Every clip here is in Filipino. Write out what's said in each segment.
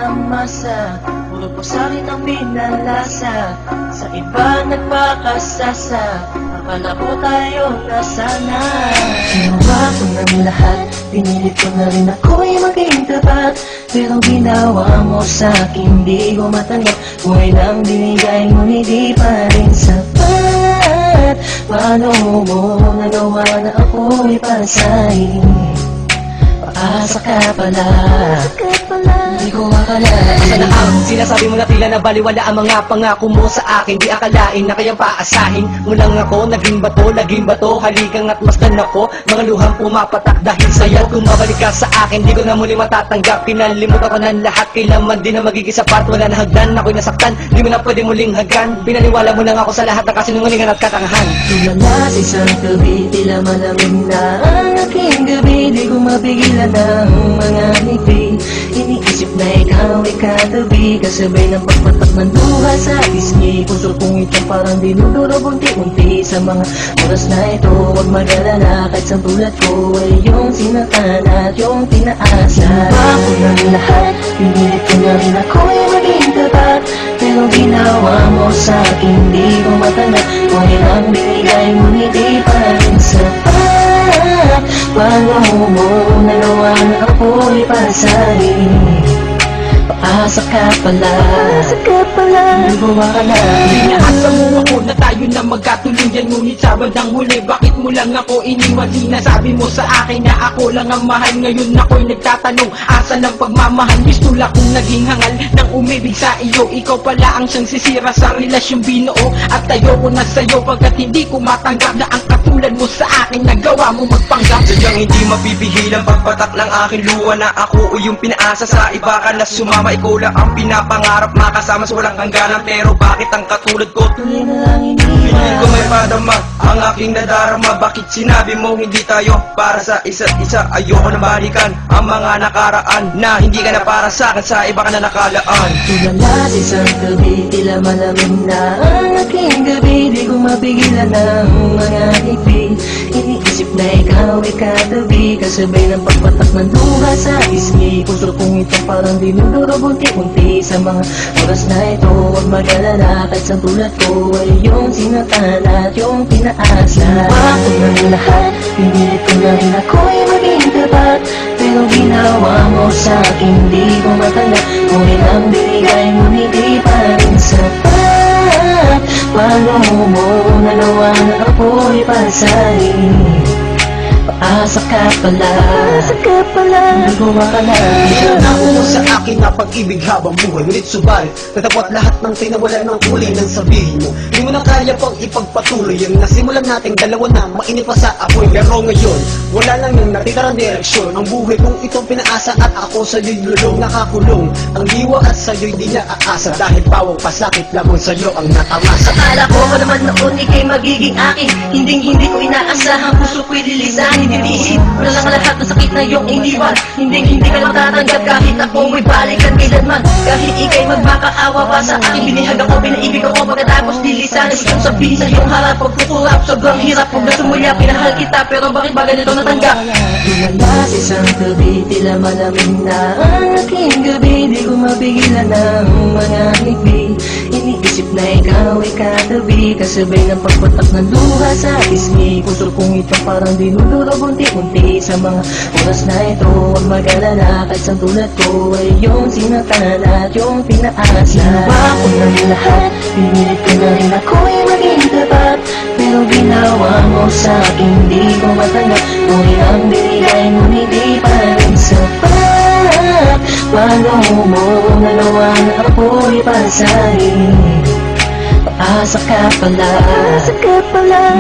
ng masa, puro po sa'kin ang pinalasa. Sa iba nagpakasasa, akala ko tayo na sana. Ginawa ko ng lahat, pinilit ko na rin ako'y maging tapat. Pero ginawa mo sa'kin, di ko matanggap. Buhay lang binigay, ngunit di pa rin sapat. Paano mo nagawa na ako'y pasahin? Paasa ka pala, di ko akalain. Asa na ang sinasabi mo na tila na baliwala ang mga pangako mo sa akin? Di akalain na kayang paasahin mo lang ako. Naging bato, haligang at masdan ako. Mga luhang pumapatak dahil sa'yo. Kung mabalik ka sa akin, di ko na muli matatanggap. Pinalimutan ko ng lahat, kailanman din na magiging sapat. Wala na hagdan, ako'y nasaktan, di mo na pwede muling haggan. Pinaniwala mo lang ako sa lahat ng kasinungalingan at katangahan. Tulala sa isang gabi, tila malamig na ang aking gabi. Di ko mapigilan ang mga ngiti. Iniisip na ikaw ay katabi, kasabay ng pagpatak ng luha sa pisngi. Puso kong ito parang dinuduro bunti-bunti. Sa mga oras na ito, huwag mag-alala, kahit sa tulad ko ay yung sinatan at yung tinaasa. Ginawa ko ng lahat, pinilit ko na rin ako'y maging tapat. Pero ginawa mo sa'kin, di ko matanggap. Buhay lang binigay, ngunit di pa rin sapat. Paano mo nagawa na ako'y pasahin? Paasa ka pala, di ko akalain. Inaasa mo ako na tayo na magkatuluyan, ngunit sa bandang huli, bakit mo lang ako iniwan? Sinasabi mo sa akin na ako lang ang mahal. Ngayon ako'y nagtatanong, asa ng pagmamahal? Mistula kong naging hangal ng umibig sa iyo. Ikaw pala ang siyang sisira sa relasyong binuo. At ayoko na sa'yo pagkat hindi ko matanggap na ang katulad mo sa akin nagawa mo magpanggap. Sadyang hindi mapipigil ang pagpatak ng aking luha na ako o yung pinaasa sa iba ka na sumama. Ikaw lang ang pinapangarap, makasama sa walang hangganan. Pero bakit ang katulad ko Tuloy na lang piling ko iniwan. may padama ang aking nadarama? Bakit sinabi mo hindi tayo para sa isa't isa? Ayoko na balikan ang mga nakaraan na hindi ka na para sa akin, sa iba ka na nakalaan. Tulala sa isang gabi, tila malamig na ang aking gabi. Di ko mapigilan ang mga ngiti. Iniisip na ikaw ay katabi, kasabay ng pagpatak ng luha sa pisngi. Puso kong ito parang dinuduro bunti-bunti. Sa mga oras na ito, huwag mag-alala, kahit sa tulad ko ay yung sinatan at yung pinaasa. Ginawa ko ng lahat, pinilit ko na rin ako'y maging tapat. Pero ginawa mo sa'kin, di ko matanggap. Buhay lang binigay, ngunit di pa rin sapat. Paano mo nagawa na ako'y pasahin? Paasa ka pala, di ko akalain. Nangako mo sa akin na pag-ibig habang buhay, ngunit subalit natapot lahat ng tinawalan ng huli ng sabihin mo. Di mo na kaya pang ipagpatuloy yung nasimulan nating dalawa na mainit pa sa apoy. Pero ngayon, wala lang yung natitarang direksyon. Ang buhay kong ito pinaasa at ako sa'yo'y lulong nakakulong. Ang diwa at sa'yo'y di naaasa, dahil bawang pasakit lamang sa'yo ang natamasa. Akala ko naman noon ika'y magiging akin, hindi ko inaasahan, puso ko'y lilisanin. Dinihin mo na lang lahat ng sakit na iyong iniwan. Hindi ka na matatanggap kahit ako mo'y balikan kailanman. Kahit ika'y magmakaawa pa sa akin, binihag ako, pinaibig ako, pagkatapos lilisanin. Gusto kong sabihin sa iyong harap, pagkukurap, sobrang hirap. Huwag na sumulya, pinahal kita, pero bakit ba ganito natanggap? Tulala sa isang gabi, tila malamig na ang aking gabi. Di ko mapigilan ang mga ngiti. Iniisip na ikaw ay katabi, kasabay ng pagpatak ng luha sa pisngi. Puso kong ito parang dinuduro bunti-bunti. Sa mga oras na ito, huwag mag-alala, kahit sa tulad ko ay yung sinatan at yung pinaasa. Ginawa ko ng lahat, pinilit ko na rin ako'y maging tapat. Pero ginawa mo sa'kin, di ko matanggap. Buhay lang binigay, ngunit di pa rin sapat. Paano mo nagawa na ako'y pasahin? Paasa ka pala,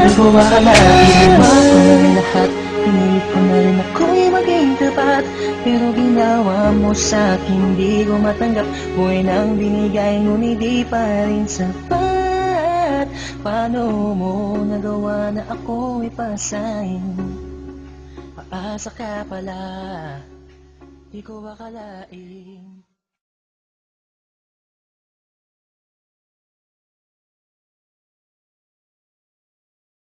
di ko akalain. Ginawa ko ng lahat, pinilit ko na rin ako'y maging tapat. Pero ginawa mo sa'kin, di ko matanggap. Buhay nang binigay, ngunit di pa rin sapat. Paano mo nagawa na ako'y pasahin? Paasa ka pala, di ko akalain.